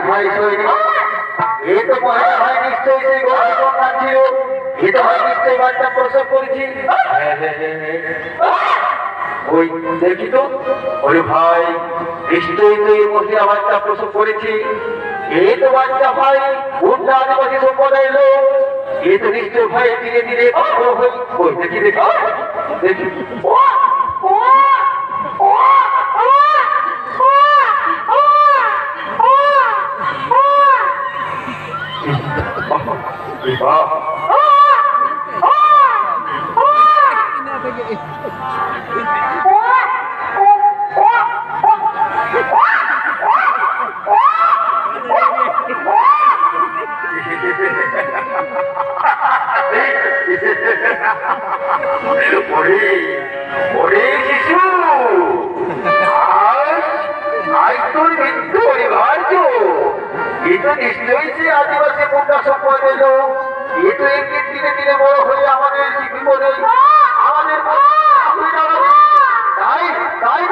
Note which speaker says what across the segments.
Speaker 1: ভাই সৈনিক এ তো মনে হয় নিশ্চয়ই সেই গর্ভকন্যা ছিল। এ তো হয় নিশ্চয়ই বাচ্চা প্রসব করেছি। ওই দেখি তো, ওরে ভাই নিশ্চয়ই তো এই মহিলা বাচ্চা প্রসব করেছি। এই তো বাচ্চা ভাই উন্না আদিবাসী সম্প্রদায়ের লোক। এ তো নিশ্চয় ভাই ধীরে ধীরে বড় হই। ওই দেখি দেখি দেখি নিশ্চয়ই সে আদিবাসী মুন্ডা সম্প্রদায়ের লোক। এ তো একদিন ধীরে ধীরে বড় হয়ে আমাদের বিপদে আমাদের তাই তাই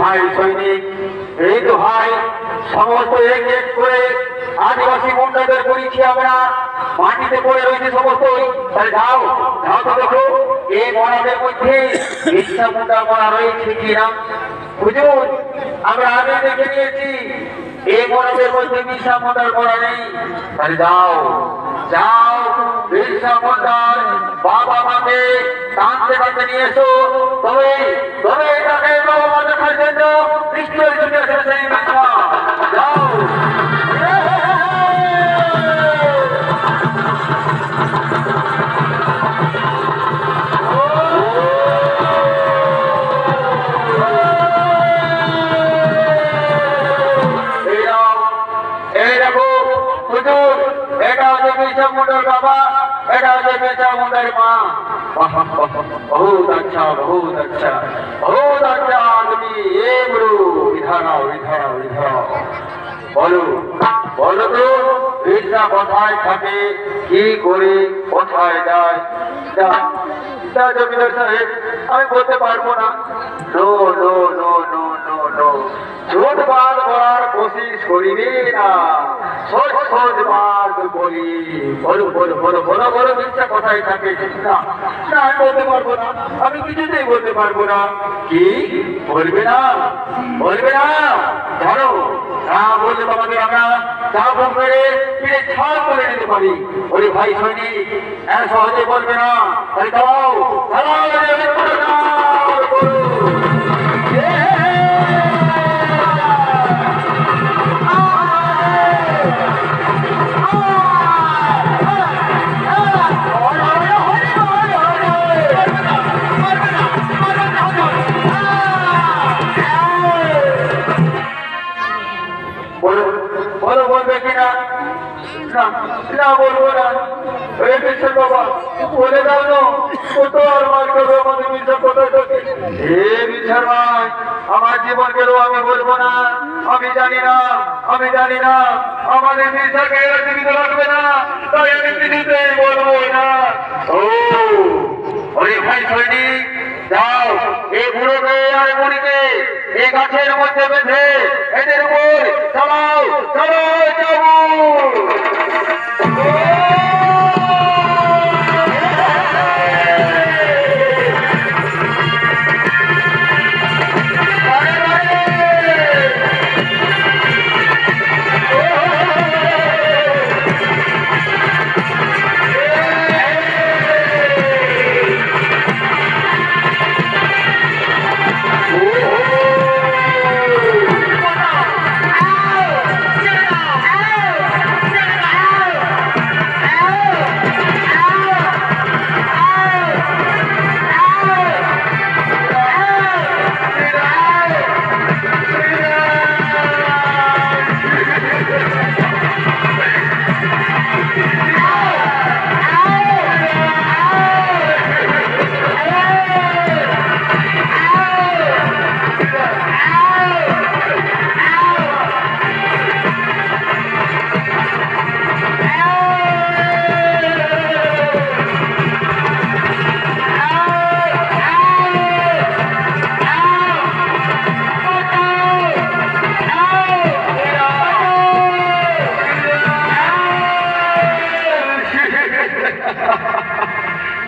Speaker 1: ভাই সৈনিক এই তো ভাই সমস্ত এক এক করে আদিবাসী মুন্ডাদের করেছি আমরা। মাটিতে পড়ে রয়েছে সমস্তই। তাহলে যাও যাও তো দেখো এই মনাদের মধ্যে ইচ্ছা মুন্ডা করা রয়েছে কিনা। বুঝুন আমরা আগে দেখে নিয়েছি এই মনাদের মধ্যে মিশা মুন্ডার করা নেই। তাহলে যাও যাও বিরসা মুন্ডার বাবা মাকে টানতে টানতে নিয়ে এসো। তবে তবে তাকে বাবা মা দেখার জন্য নিশ্চয়ই ছুটে আসবে সেই মিশা। যাও मुंडर बाबा एटा जे बेटा मुंडर मां बहुत अच्छा आदमी ये बड़ो इधर आओ बोलो बोलो तो बेटा কোথায় থাকে কি করে কোথায় যায় যা জমিদার সাহেব আমি বলতে পারবো না। No no no no no no ঝুট বাদ বলার কোশিশ করিবে না। সহজ সহজ বাদ বলি। বলো বলো বলো বলো বলো মিথ্যা কোথায় থাকে না না আমি বলতে পারবো না। আমি কিছুতেই বলতে পারবো না। কি বলবে না ধরো না বললে তোমাকে আমরা চাপ মেরে পিড়ে ছাল করে নিতে পারি। ওরে ভাই সৈনিক এত সহজে বলবে না। তাহলে দাও বলবে কিনা না না বলবো না। ওই বিশ্বাস বাবা বলে দাও না, কত আর মার করবে আমাদের বিশ্বাস কোথায় থাকে? হে বিশ্বাস ভাই, আমার জীবন গেল আমি বলবো না। আমি জানি না, আমি জানি না আমাদের বিশ্বাসকে জীবিত রাখবে না, তাই আমি কিছুতেই বলবো না। ও ওরে ভাই সৈনিক, যাও এই বুড়োকে আর বুড়িকে এই গাছের মধ্যে বেঁধে এদের উপর চালাও চালাও যাবো।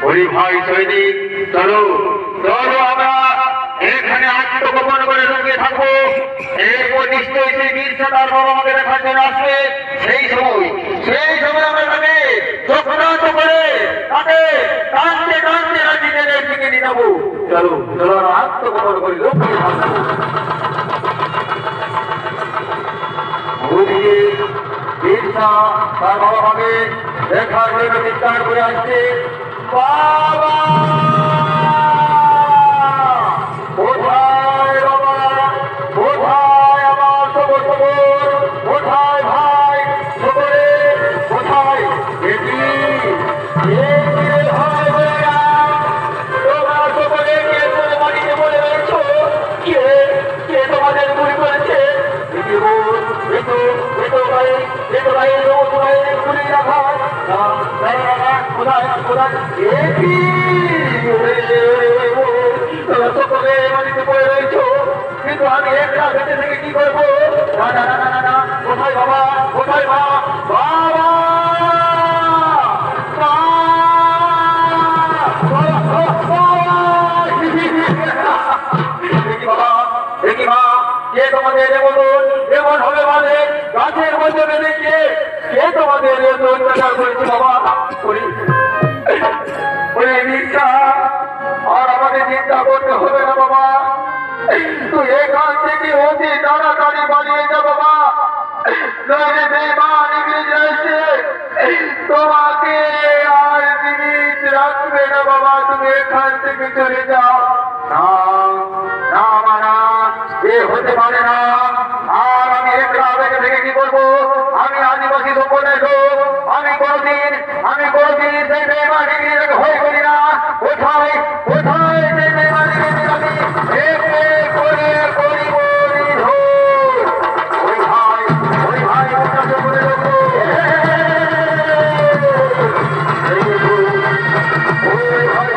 Speaker 1: ওরে ভাই সৈনিক, চলো চলো আমরা এখানে আত্মগোপন করে লুকিয়ে থাকবো। এরপর নিশ্চয়ই সেই বীরসা তার বাবা আমাকে দেখার জন্য আসবে। সেই সময় আমরা তাকে চক্রান্ত করে তাকে টানতে টানতে রাজিদের দিকে নিয়ে যাবো। চলো চলো আমরা আত্মগোপন করে লুকিয়ে থাকবো। ওদিকে বীরসা তার বাবা মাকে দেখার জন্য চিৎকার করে আসছে, বাবা কোথায়, বাবা কোথায়, আমার সমস্ত বোন কোথায়, ভাই সকলে কোথায়? ভাই বোনেরা, তোমরা সকলে কে করে মাটিতে বলে রয়েছ? কে কে তোমাদের গুলি করেছে? কোথায় কোথায় সকলে মাটিতে পড়ে রয়েছ, কিন্তু আমি একটা বেঁচে থেকে কি করবো? না না না না না, কোথায় বাবা, কোথায় মা? বাবা দেখি মা, কে তোমাদের এমন হবে মানে গাছের মধ্যে বেঁধেছে? কে তোমাদের অত্যাচার করেছে বাবা? আর আমাদের চিন্তা করতে হবে না বাবা, তুই এখান থেকে অতি তাড়াতাড়ি পালিয়ে যা বাবা, নইলে বেঈমান ইংরেজরা এসে তোমাকে আর জীবিত রাখবে না বাবা। তুমি এখান থেকে চলে যাও। না না মানা, এ হতে পারে না। আর আমি একটা আবেগে থেকে কি করবো? আমি আদিবাসী সম্প্রদায় লোক, আমি কোনোদিন সেই বেঈমান ইংরেজকে ভয় করি না। কোথায় কোথায় সেই বেঈমান ইংরেজকে আমি একে করে করিব নিধন। ওই ভাই ওটাকে বলে দেবো, ওই ভাই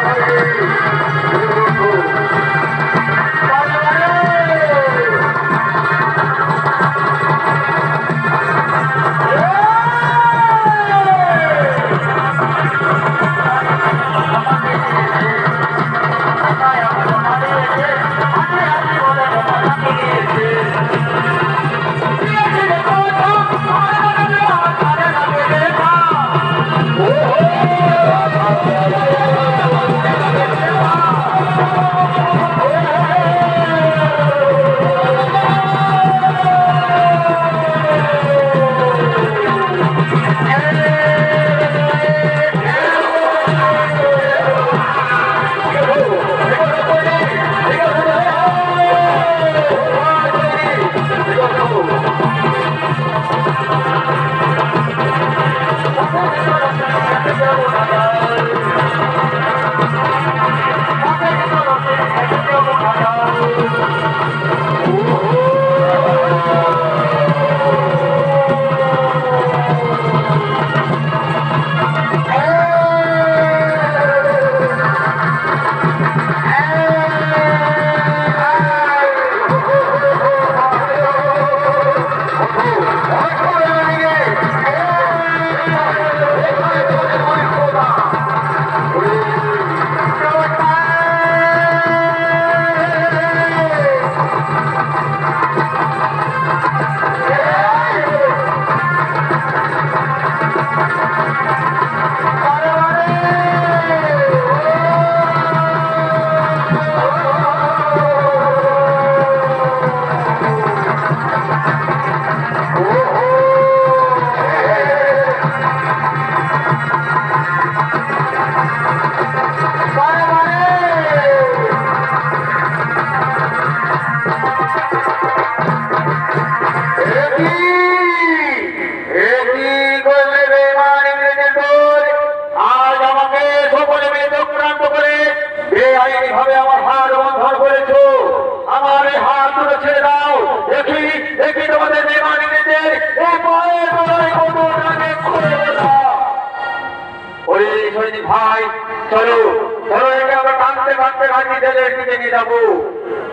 Speaker 1: কাঁদতে রাজি জেলের দিকে নিয়ে যাবো।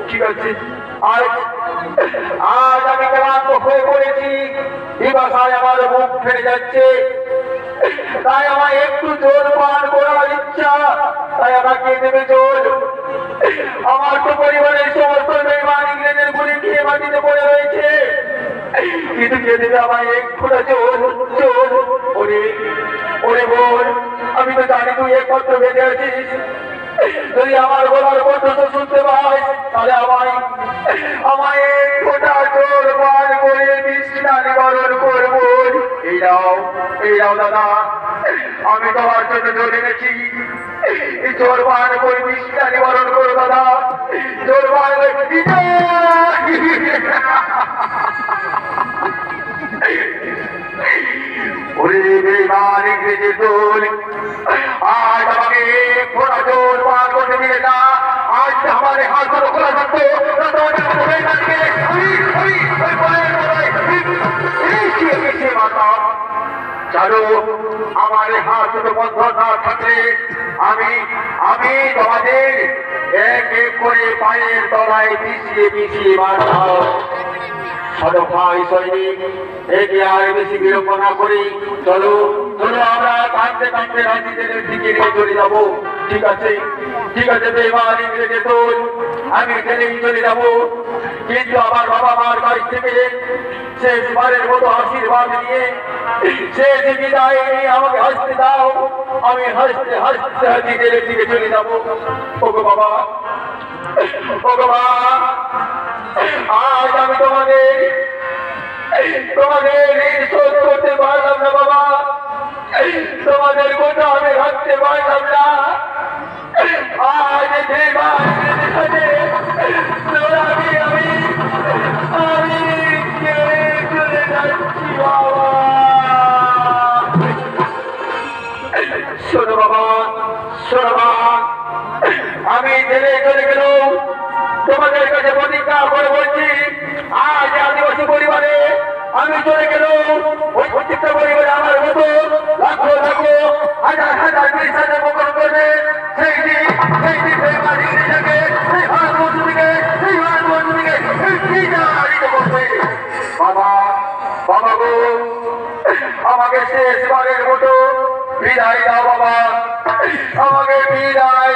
Speaker 1: ঠিক আছে, আজ আজ আমি ক্লান্ত হয়ে পড়েছি, দিবাসায় আমার মুখ ফেটে যাচ্ছে, তাই আমার একটু জল পান করার ইচ্ছা, তাই আমাকে দেবে জল। আমার তো পরিবারের সমস্ত বেঈমান ইংরেজের গুলি খেয়ে মাটিতে পড়ে রয়েছে, কিন্তু কে দেবে আমায় এক ফোঁটা জল? জল। ওরে ওরে বোন, আমি তো জানি তুই একমাত্র বেঁচে আছিস, যদি আমার গলার কণ্ঠ শুনতে পাই তাহলে আমায় আমায় এক ফোঁটা জল পান করে তৃষ্ণা নিবারণ করবো। এই নাও দাদা, আমি তোমার জন্য জল এনেছি, জল পান করে তৃষ্ণা নিবারণ করো দাদা, জল পান করে। ওরে বেঈমান ইংরেজের দল, আজ আমাকে ঘোড়া জোর পার করতে দিলে না, আজ আমার হাত ধরে খোলা থাকতো চালু আমার হাত দুটো বন্ধ না থাকলে আমি আমি তোমাদের এক এক করে পায়ের তলায় মিশিয়ে মিশিয়ে মারতাম। ছোট ভাই সৈনিক, একে আর বেশি বিলম্ব না করি, চলো চলো আমরা কাঁদতে কাঁদতে রাজিদের দিকে নিয়ে চলে যাবো। ঠিক আছে, ঠিক আছে বেঈমান ইংরেজের দল, আমি জেলেই চলে যাবো, কিন্তু আমার বাবা মার কাছ থেকে শেষবারের মতো আশীর্বাদ নিয়ে শেষ বিদায় নিয়ে আমাকে হাসতে দাও। আমি হাসতে হাসতে হাজিদের দিকে চলে যাবো। ওগো বাবা, ওগো মা, আজ আমি তোমাদের শোধ করতে পারলাম না বাবা, তোমাদের কথা আমি রাখতে পারলাম না। আজ আমি চলে যাচ্ছি বাবা। শোনো বাবা, শোনো মা, আমি জেলে চলে গেল, তোমাদের কাছে প্রতিজ্ঞা করে বলছি, আজ আদিবাসী পরিবারে আমি চলে গেল, ওই প্রত্যেকটা পরিবারে আমার মতো লাখো লাখো হাজার হাজার বিশ হাজার বকর করবে। সেই দিন বেঈমান ইংরেজকে সেই হাত বন্ধুদিকে করবে। বাবা, বাবা গো, আমাকে শেষবারের মতো বিদায় দাও বাবা, আমাকে বিদায়